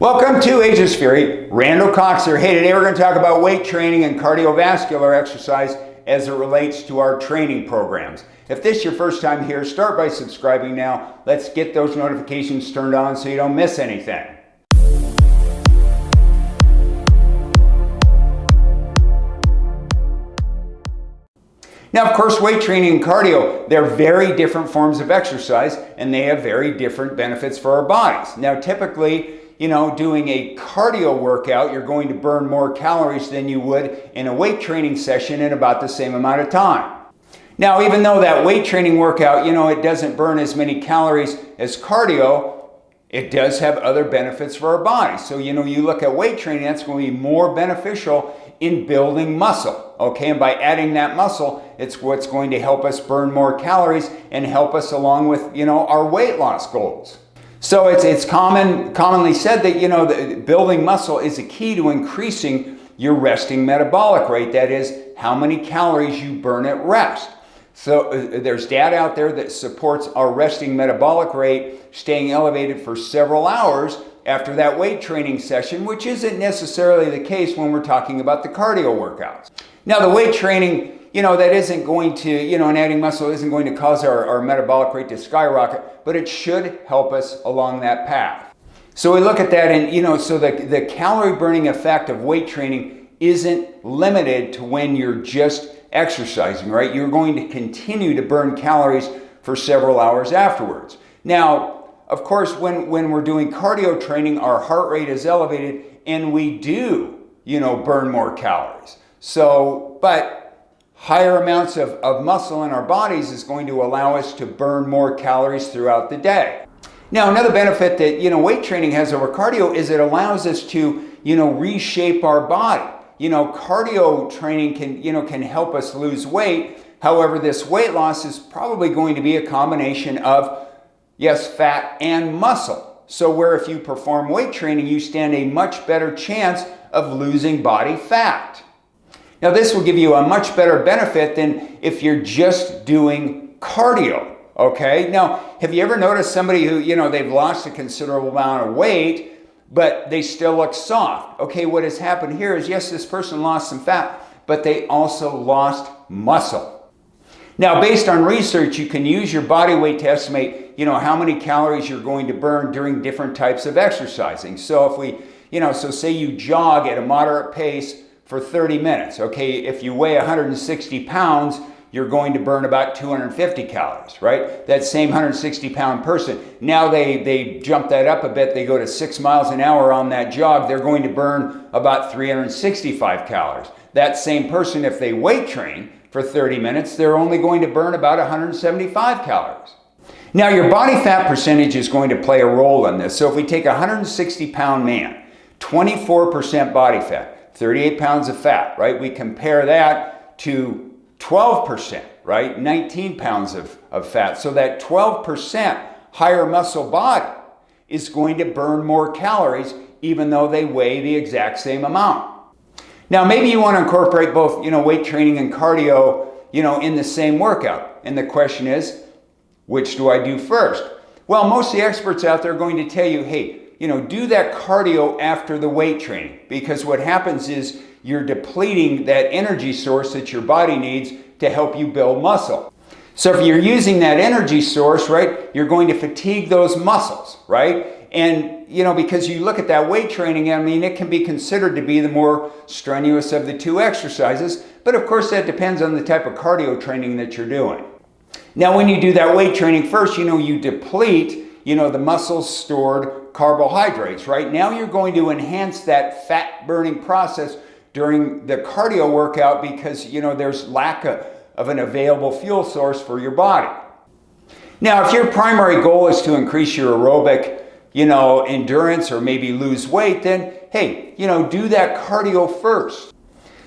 Welcome to Ageless Fury. Randall Cox here. Hey, today we're going to talk about weight training and cardiovascular exercise as it relates to our training programs. If this is your first time here, start by subscribing now. Let's get those notifications turned on so you don't miss anything. Now, of course, weight training and cardio, they're very different forms of exercise and they have very different benefits for our bodies. Now, typically, doing a cardio workout, you're going to burn more calories than you would in a weight training session in about the same amount of time. Now, even though that weight training workout, it doesn't burn as many calories as cardio, it does have other benefits for our bodies. So, you look at weight training, that's going to be more beneficial in building muscle, okay? And by adding that muscle, it's what's going to help us burn more calories and help us along with, our weight loss goals. So it's commonly said that, building muscle is a key to increasing your resting metabolic rate. That is, how many calories you burn at rest. So there's data out there that supports our resting metabolic rate staying elevated for several hours after that weight training session, which isn't necessarily the case when we're talking about the cardio workouts. Now, the weight training, that isn't going to, and adding muscle isn't going to cause our metabolic rate to skyrocket, but it should help us along that path. So we look at that and, so the calorie burning effect of weight training isn't limited to when you're just exercising, right? You're going to continue to burn calories for several hours afterwards. Now, of course, when we're doing cardio training, our heart rate is elevated and we do, burn more calories. So, but higher amounts of muscle in our bodies is going to allow us to burn more calories throughout the day. Now, another benefit that, weight training has over cardio is it allows us to, reshape our body. Cardio training can help us lose weight. However, this weight loss is probably going to be a combination of, yes, fat and muscle. So where if you perform weight training, you stand a much better chance of losing body fat. Now, this will give you a much better benefit than if you're just doing cardio, okay? Now, have you ever noticed somebody who, they've lost a considerable amount of weight, but they still look soft? Okay, what has happened here is, yes, this person lost some fat, but they also lost muscle. Now, based on research, you can use your body weight to estimate, how many calories you're going to burn during different types of exercising. So if we, so say you jog at a moderate pace for 30 minutes, okay? If you weigh 160 pounds, you're going to burn about 250 calories, right? That same 160 pound person, now they jump that up a bit, they go to 6 miles an hour on that jog, they're going to burn about 365 calories. That same person, if they weight train for 30 minutes, they're only going to burn about 175 calories. Now, your body fat percentage is going to play a role in this. So if we take a 160 pound man, 24% body fat, 38 pounds of fat, right? We compare that to 12%, right? 19 pounds of fat. So that 12% higher muscle body is going to burn more calories even though they weigh the exact same amount. Now, maybe you want to incorporate both, weight training and cardio, in the same workout. And the question is, which do I do first? Well, most of the experts out there are going to tell you, hey, do that cardio after the weight training, because what happens is you're depleting that energy source that your body needs to help you build muscle. So if you're using that energy source, right, you're going to fatigue those muscles, right? And, because you look at that weight training, it can be considered to be the more strenuous of the two exercises, but of course that depends on the type of cardio training that you're doing. Now, when you do that weight training first, you deplete, the muscles stored carbohydrates, right? Now you're going to enhance that fat burning process during the cardio workout because, there's lack of an available fuel source for your body. Now, if your primary goal is to increase your aerobic, endurance or maybe lose weight, then, hey, do that cardio first.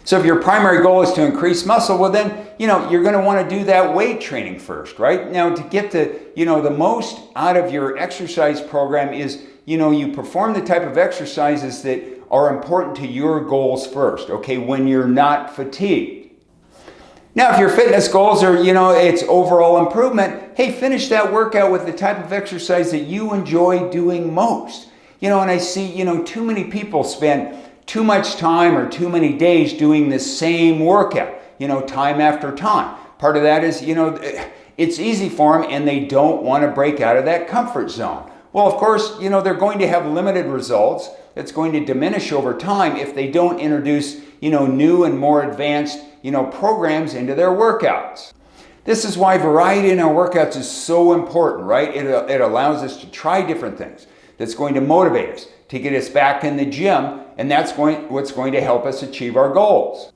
So if your primary goal is to increase muscle, well then, you're going to want to do that weight training first, right? Now, to get the most out of your exercise program is, you perform the type of exercises that are important to your goals first, okay, when you're not fatigued. Now, if your fitness goals are, it's overall improvement, hey, finish that workout with the type of exercise that you enjoy doing most. and I see, too many people spend too much time or too many days doing the same workout, time after time. Part of that is, it's easy for them and they don't want to break out of that comfort zone. Well, of course, they're going to have limited results. It's going to diminish over time if they don't introduce, new and more advanced, programs into their workouts. This is why variety in our workouts is so important, right? It allows us to try different things. That's going to motivate us to get us back in the gym, and that's what's going to help us achieve our goals.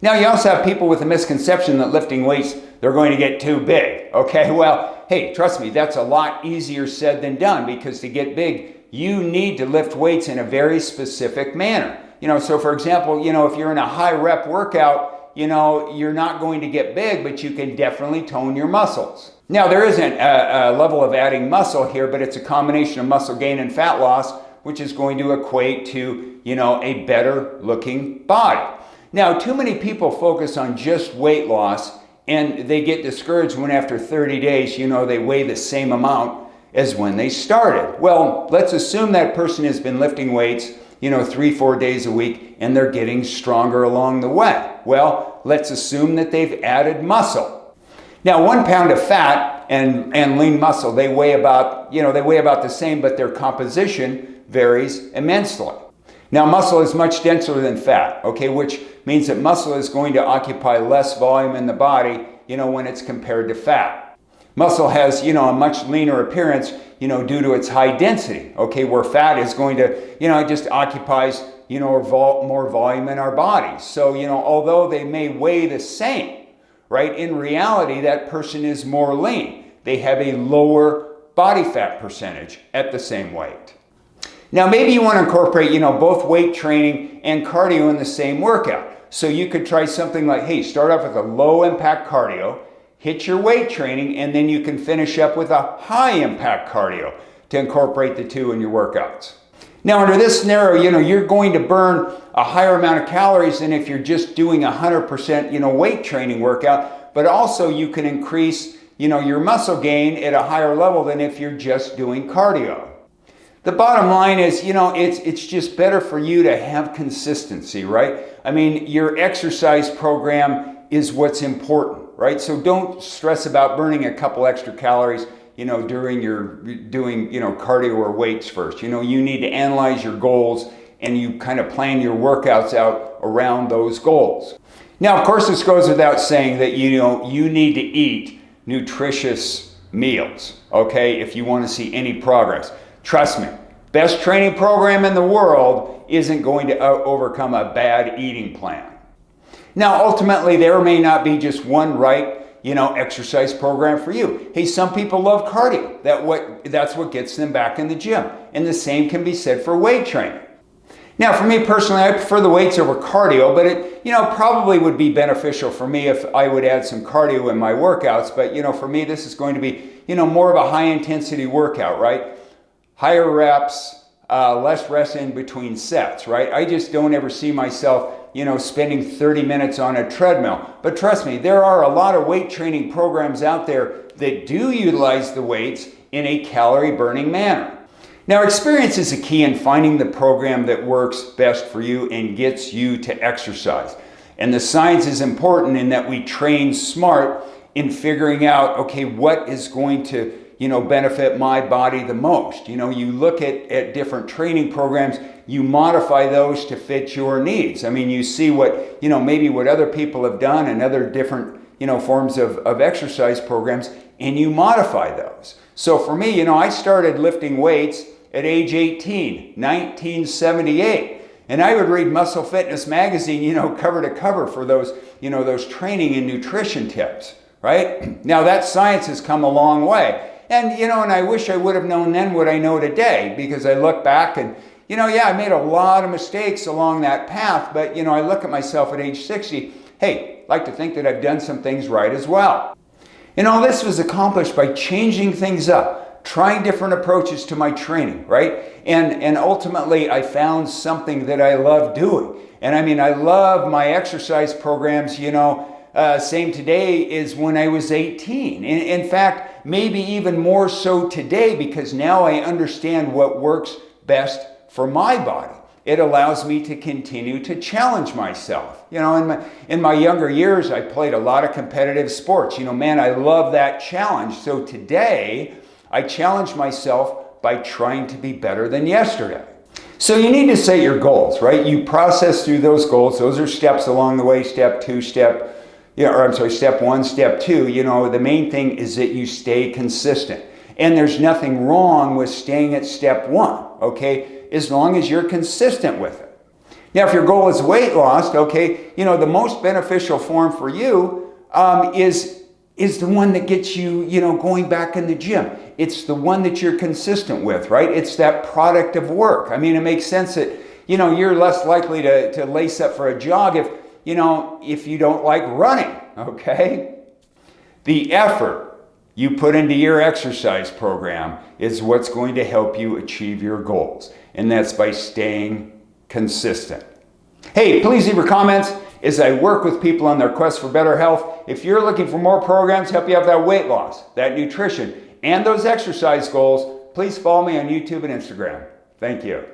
Now, you also have people with a misconception that lifting weights, they're going to get too big, okay? Well, hey, trust me, that's a lot easier said than done, because to get big, you need to lift weights in a very specific manner. So for example, if you're in a high rep workout, you're not going to get big, but you can definitely tone your muscles. Now, there isn't a level of adding muscle here, but it's a combination of muscle gain and fat loss, which is going to equate to, a better looking body. Now, too many people focus on just weight loss, and they get discouraged when after 30 days, they weigh the same amount as when they started. Well, let's assume that person has been lifting weights, 3-4 days a week, and they're getting stronger along the way. Well, let's assume that they've added muscle. Now, 1 pound of fat and lean muscle, they weigh about the same, but their composition varies immensely. Now, muscle is much denser than fat, okay, which means that muscle is going to occupy less volume in the body, when it's compared to fat. Muscle has, a much leaner appearance, due to its high density, okay, where fat is going to, it just occupies, more volume in our bodies. So, although they may weigh the same, right, in reality, that person is more lean. They have a lower body fat percentage at the same weight. Now, maybe you want to incorporate, both weight training and cardio in the same workout. So you could try something like, hey, start off with a low impact cardio, hit your weight training, and then you can finish up with a high impact cardio to incorporate the two in your workouts. Now, under this scenario, you're going to burn a higher amount of calories than if you're just doing 100%, weight training workout, but also you can increase, your muscle gain at a higher level than if you're just doing cardio. The bottom line is, it's just better for you to have consistency, right? I mean, your exercise program is what's important, right? So don't stress about burning a couple extra calories, during your doing, cardio or weights first. You need to analyze your goals and you kind of plan your workouts out around those goals. Now, of course, this goes without saying that, you need to eat nutritious meals, okay, if you want to see any progress. Trust me, best training program in the world isn't going to overcome a bad eating plan. Now, ultimately, there may not be just one right, exercise program for you. Hey, some people love cardio. That's what gets them back in the gym. And the same can be said for weight training. Now, for me personally, I prefer the weights over cardio, but it, probably would be beneficial for me if I would add some cardio in my workouts. But, for me, this is going to be, more of a high intensity workout, right? Higher reps, less rest in between sets, right? I just don't ever see myself, spending 30 minutes on a treadmill. But trust me, there are a lot of weight training programs out there that do utilize the weights in a calorie burning manner. Now, experience is a key in finding the program that works best for you and gets you to exercise. And the science is important in that we train smart in figuring out, okay, what is going to benefit my body the most. You look at different training programs, you modify those to fit your needs. I mean, you see what, maybe what other people have done and other different, forms of exercise programs, and you modify those. So for me, I started lifting weights at age 18, 1978. And I would read Muscle Fitness magazine, cover to cover for those, those training and nutrition tips, right? Now that science has come a long way. And, and I wish I would have known then what I know today, because I look back and, I made a lot of mistakes along that path, but, I look at myself at age 60, hey, I'd like to think that I've done some things right as well. And all this was accomplished by changing things up, trying different approaches to my training, right? And ultimately, I found something that I love doing. And I mean, I love my exercise programs, same today as when I was 18. In fact, maybe even more so today, because now I understand what works best for my body. It allows me to continue to challenge myself. You know, in my younger years, I played a lot of competitive sports. You know, man, I love that challenge. So today, I challenge myself by trying to be better than yesterday. So you need to set your goals, right? You process through those goals. Those are steps along the way, step one, step two. You know, the main thing is that you stay consistent. And there's nothing wrong with staying at step one, okay? As long as you're consistent with it. Now, if your goal is weight loss, okay, you know, the most beneficial form for you is the one that gets you, you know, going back in the gym. It's the one that you're consistent with, right? It's that product of work. I mean, it makes sense that, you know, you're less likely to lace up for a jog if you don't like running, okay? The effort you put into your exercise program is what's going to help you achieve your goals. And that's by staying consistent. Hey, please leave your comments as I work with people on their quest for better health. If you're looking for more programs to help you have that weight loss, that nutrition, and those exercise goals, please follow me on YouTube and Instagram. Thank you.